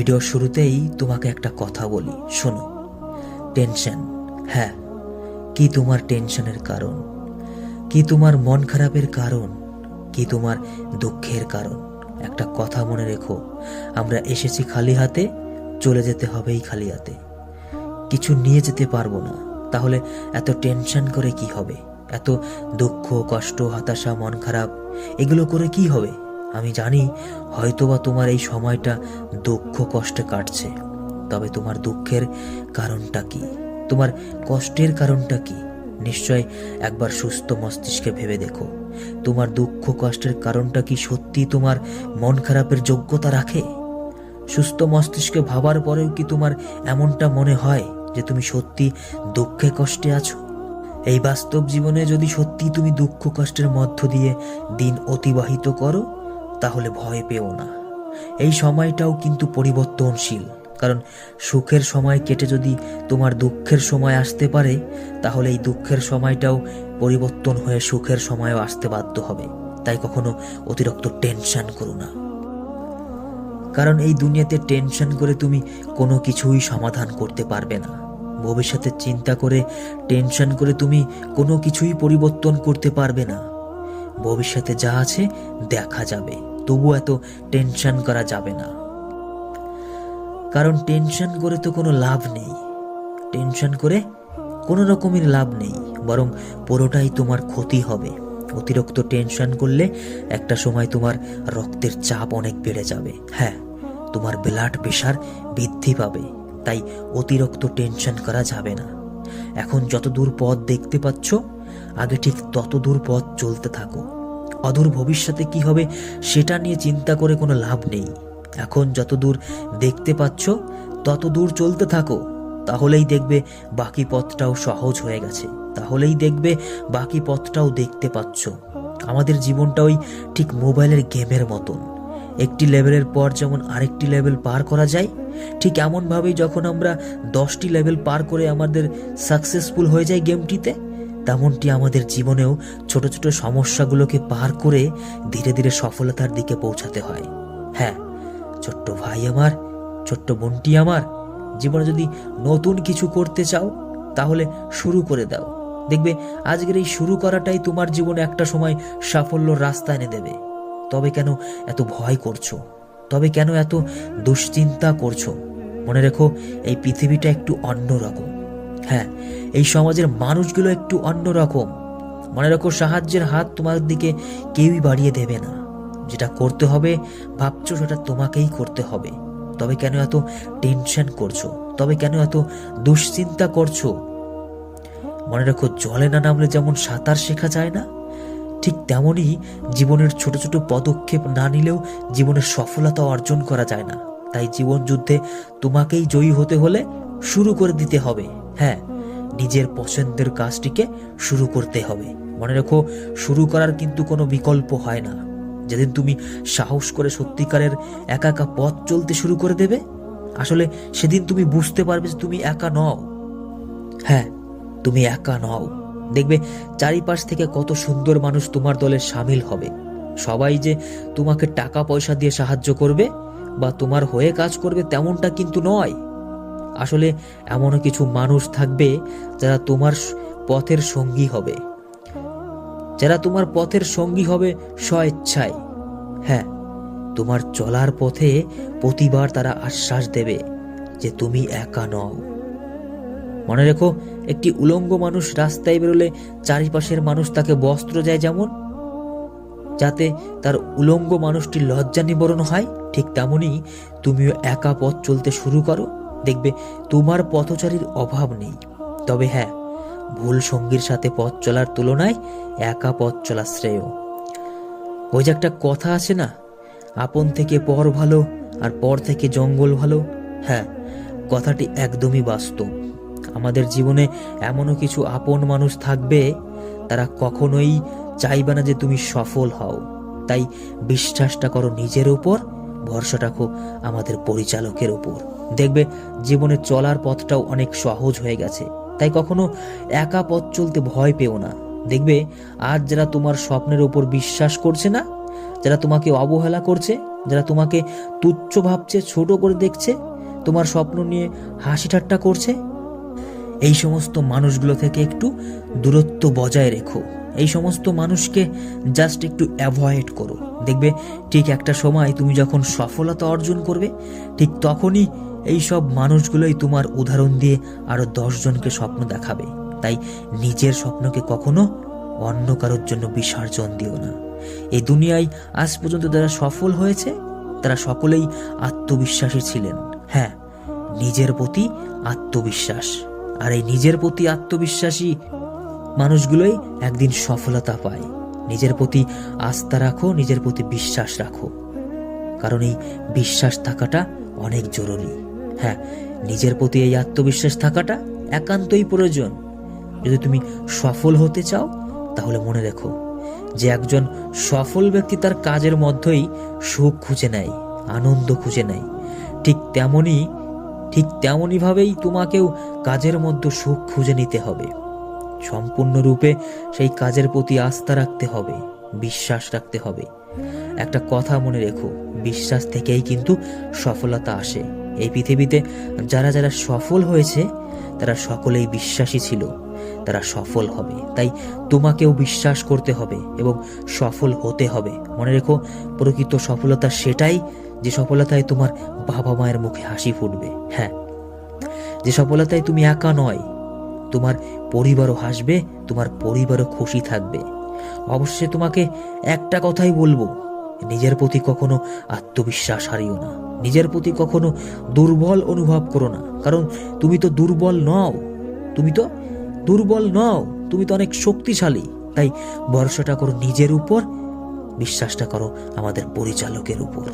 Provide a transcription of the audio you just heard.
ভিডিওর শুরুতেই তোমাকে একটা কথা বলি, শোনো। টেনশন, হ্যাঁ, কি তোমার টেনশনের কারণ? কি তোমার মন খারাপের কারণ? কি তোমার দুঃখের কারণ? একটা কথা মনে রেখো, আমরা এসেছি খালি হাতে, চলে যেতে হবেই খালি হাতে। কিছু নিয়ে যেতে পারবো না, তাহলে এত টেনশন করে কি হবে? এত দুঃখ, কষ্ট, হতাশা, মন খারাপ এগুলো করে কি হবে? আমি জানি হয়তোবা তোমার এই সময়টা দুঃখ কষ্টে কাটছে, তবে তোমার দুঃখের কারণটা কি? তোমার কষ্টের কারণটা কি? নিশ্চয় একবার সুস্থ মস্তিষ্কে ভেবে দেখো, তোমার দুঃখ কষ্টের কারণটা কি সত্যি তোমার মন খারাপের যোগ্যতা রাখে? সুস্থ মস্তিষ্কে ভাবার পরেও কি তোমার এমনটা মনে হয় যে তুমি সত্যি দুঃখে কষ্টে আছো? এই বাস্তব জীবনে যদি সত্যি তুমি দুঃখ কষ্টের মধ্য দিয়ে দিন অতিবাহিত করো, তাহলে ভয় পেও না। এই সময়টাও কিন্তু পরিবর্তনশীল, কারণ সুখের সময় কেটে যদি তোমার দুঃখের সময় আসতে পারে, তাহলে এই দুঃখের সময়টাও পরিবর্তন হয়ে সুখের সময়ও আসতে বাধ্য হবে। তাই কখনো অতিরিক্ত টেনশন করো না, কারণ এই দুনিয়াতে টেনশন করে তুমি কোনো কিছুই সমাধান করতে পারবে না। ভবিষ্যতের চিন্তা করে টেনশন করে তুমি কোনো কিছুই পরিবর্তন করতে পারবে না। ভবিষ্যতে যা আছে দেখা যাবে, তবু এত টেনশন করা যাবে না, কারণ টেনশন করে তো কোনো লাভ নেই। টেনশন করে কোনো রকমের লাভ নেই, বরং পুরোটাই তোমার ক্ষতি হবে। অতিরিক্ত টেনশন করলে একটা সময় তোমার রক্তের চাপ অনেক বেড়ে যাবে, হ্যাঁ, তোমার ব্লাড প্রেশার বৃদ্ধি পাবে। তাই অতিরিক্ত টেনশন করা যাবে না। এখন যত দূর পথ দেখতে পাচ্ছ, আগে ঠিক তত দূর পথ চলতে থাকো। অদূর ভবিষ্যতে কি হবে সেটা নিয়ে চিন্তা করে কোনো লাভ নেই। এখন যত দূর দেখতে পাচ্ছ তত দূর চলতে থাকো, তাহলেই দেখবে বাকি পথটাও সহজ হয়ে গেছে। তাহলেই দেখবে বাকি পথটাও দেখতে পাচ্ছ। আমাদের জীবনটা ওই ঠিক মোবাইলের গেমের মতন, একটি লেভেলের পর যেমন আরেকটি লেভেল পার করা যায়, ঠিক এমনভাবেই যখন আমরা 10টি লেভেল পার করে আমাদের সাকসেসফুল হয়ে যায় গেমটিতে, তেমনটি আমাদের জীবনেও ছোট ছোট সমস্যাগুলোকে পার করে ধীরে ধীরে সফলতার দিকে পৌঁছাতে হয়। হ্যাঁ ছোট্ট ভাই আমার, ছোট্ট বোনটি আমার, জীবনে যদি নতুন কিছু করতে চাও তাহলে শুরু করে দাও। দেখবে আজকের এই শুরু করাটাই তোমার জীবনে একটা সময় সাফল্যর রাস্তা এনে দেবে। তবে কেন এত ভয় করছো? তবে কেন এত দুশ্চিন্তা করছো? মনে রেখো, এই পৃথিবীটা একটু অন্যরকম। হ্যাঁ, এই সমাজের মানুষগুলো একটু অন্যরকম। মনে রাখো, সাহায্যের হাত তোমার দিকে কেউই বাড়িয়ে দেবে না। যেটা করতে হবে ভাবছো সেটা তোমাকেই করতে হবে। তবে কেন এত টেনশন করছো? তবে কেন এত দুশ্চিন্তা করছো? মনে রাখো, জলে না নামলে যেমন সাঁতার শেখা যায় না, ঠিক তেমনই জীবনের ছোট ছোট পদক্ষেপ না নিলেও জীবনের সফলতা অর্জন করা যায় না। তাই জীবন যুদ্ধে তোমাকেই জয়ী হতে হলে শুরু করে দিতে হবে। হ্যাঁ, নিজের পছন্দের কাজটিকে শুরু করতে হবে। মনে রেখো, শুরু করার কিন্তু কোনো বিকল্প হয় না। যেদিন তুমি সাহস করে সত্যিকারের একা একা পথ চলতে শুরু করে দেবে, আসলে সেদিন তুমি বুঝতে পারবে যে তুমি একা নও। হ্যাঁ, তুমি একা নও। দেখবে চারিপাশ থেকে কত সুন্দর মানুষ তোমার দলে সামিল হবে। সবাই যে তোমাকে টাকা পয়সা দিয়ে সাহায্য করবে বা তোমার হয়ে কাজ করবে তেমনটা কিন্তু নয়। আসলে এমনও কিছু মানুষ থাকবে যারা তোমার পথের সঙ্গী হবে, যারা তোমার পথের সঙ্গী হবে স্বেচ্ছায়। হ্যাঁ, তোমার চলার পথে প্রতিবার তারা আশ্বাস দেবে যে তুমি একা নও। মনে রেখো, একটি উলঙ্গ মানুষ রাস্তায় বেরোলে চারিপাশের মানুষ তাকে বস্ত্র দেয় যেমন, যাতে তার উলঙ্গ মানুষটি লজ্জা নিবারণ হয়, ঠিক তেমনি তুমিও একা পথ চলতে শুরু করো। দেখবে তোমার পথচারীর অভাব নেই। তবে হ্যাঁ, ভুল সঙ্গীর সাথে পথ চলার তুলনায় একা পথ চলা শ্রেয়। ওই যে একটা কথা আছে না, আপন থেকে পর ভালো আর পর থেকে জঙ্গল ভালো। হ্যাঁ, কথাটি একদমই বাস্তব। আমাদের জীবনে এমনও কিছু আপন মানুষ থাকবে, তারা কখনোই চাইবে না যে তুমি সফল হও। তাই বিশ্বাসটা করো নিজের উপর, ভরসা রাখো আমাদের পরিচালকের উপর। দেখবে জীবনে চলার পথটাও অনেক সহজ হয়ে গেছে। তাই কখনো একা পথ চলতে ভয় পেও না। দেখবে আজ যারা তোমার স্বপ্নের উপর বিশ্বাস করছে না, যারা তোমাকে অবহেলা করছে, যারা তোমাকে তুচ্ছ ভাবছে, ছোট করে দেখছে, তোমার স্বপ্ন নিয়ে হাসি ঠাট্টা করছে, এই সমস্ত মানুষগুলো থেকে একটু দূরত্ব বজায় রেখো। এই সমস্ত মানুষকে জাস্ট একটু অ্যাভয়েড করো। দেখবে ঠিক একটা সময় তুমি যখন সফলতা অর্জন করবে, ঠিক তখনই এই সব মানুষগুলোই তোমার উদাহরণ দিয়ে আরো 10 জনকে স্বপ্ন দেখাবে। তাই নিজের স্বপ্নকে কখনো অন্য কারোর জন্য বিসর্জন দিও না। এই দুনিয়ায় আজ পর্যন্ত যারা সফল হয়েছে তারা সকলেই আত্মবিশ্বাসী ছিলেন। হ্যাঁ, নিজের প্রতি আত্মবিশ্বাস। আর এই নিজের প্রতি আত্মবিশ্বাসী মানুষগুলোই একদিন সফলতা পায়। নিজের প্রতি আস্থা রাখো, নিজের প্রতি বিশ্বাস রাখো, কারণ এই বিশ্বাস থাকাটা অনেক জরুরি। হ্যাঁ, নিজের প্রতি এই আত্মবিশ্বাস থাকাটা একান্তই প্রয়োজন। যদি তুমি সফল হতে চাও তাহলে মনে রেখো যে একজন সফল ব্যক্তি তার কাজের মধ্যেই সুখ খুঁজে নেয়, আনন্দ খুঁজে নেয়। ঠিক তেমনই ভাবেই তোমাকেও কাজের মধ্যে সুখ খুঁজে নিতে হবে। সম্পূর্ণরূপে সেই কাজের প্রতি আস্থা রাখতে হবে, বিশ্বাস রাখতে হবে। একটা কথা মনে রেখো, বিশ্বাস থেকেই কিন্তু সফলতা আসে। এই পৃথিবীতে যারা যারা সফল হয়েছে তারা সকলেই বিশ্বাসী ছিল, তারা সফল হবে। তাই তোমাকেও বিশ্বাস করতে হবে এবং সফল হতে হবে। মনে রেখো, প্রকৃত সফলতা সেটাই যে সফলতায় তোমার বাবা মায়ের মুখে হাসি ফুটবে। হ্যাঁ, যে সফলতায় তুমি একা নয়, তোমার পরিবারও হাসবে, তোমার পরিবারও খুশি থাকবে। অবশ্যই তোমাকে একটা কথাই বলবো, নিজের প্রতি কখনো আত্মবিশ্বাস হারিও না, নিজের প্রতি কখনো দুর্বল অনুভব করো না। কারণ তুমি তো দুর্বল নও, তুমি তো অনেক শক্তিশালী। তাই ভরসাটা করো নিজের উপর, বিশ্বাসটা করো আমাদের পরিচালকের উপর।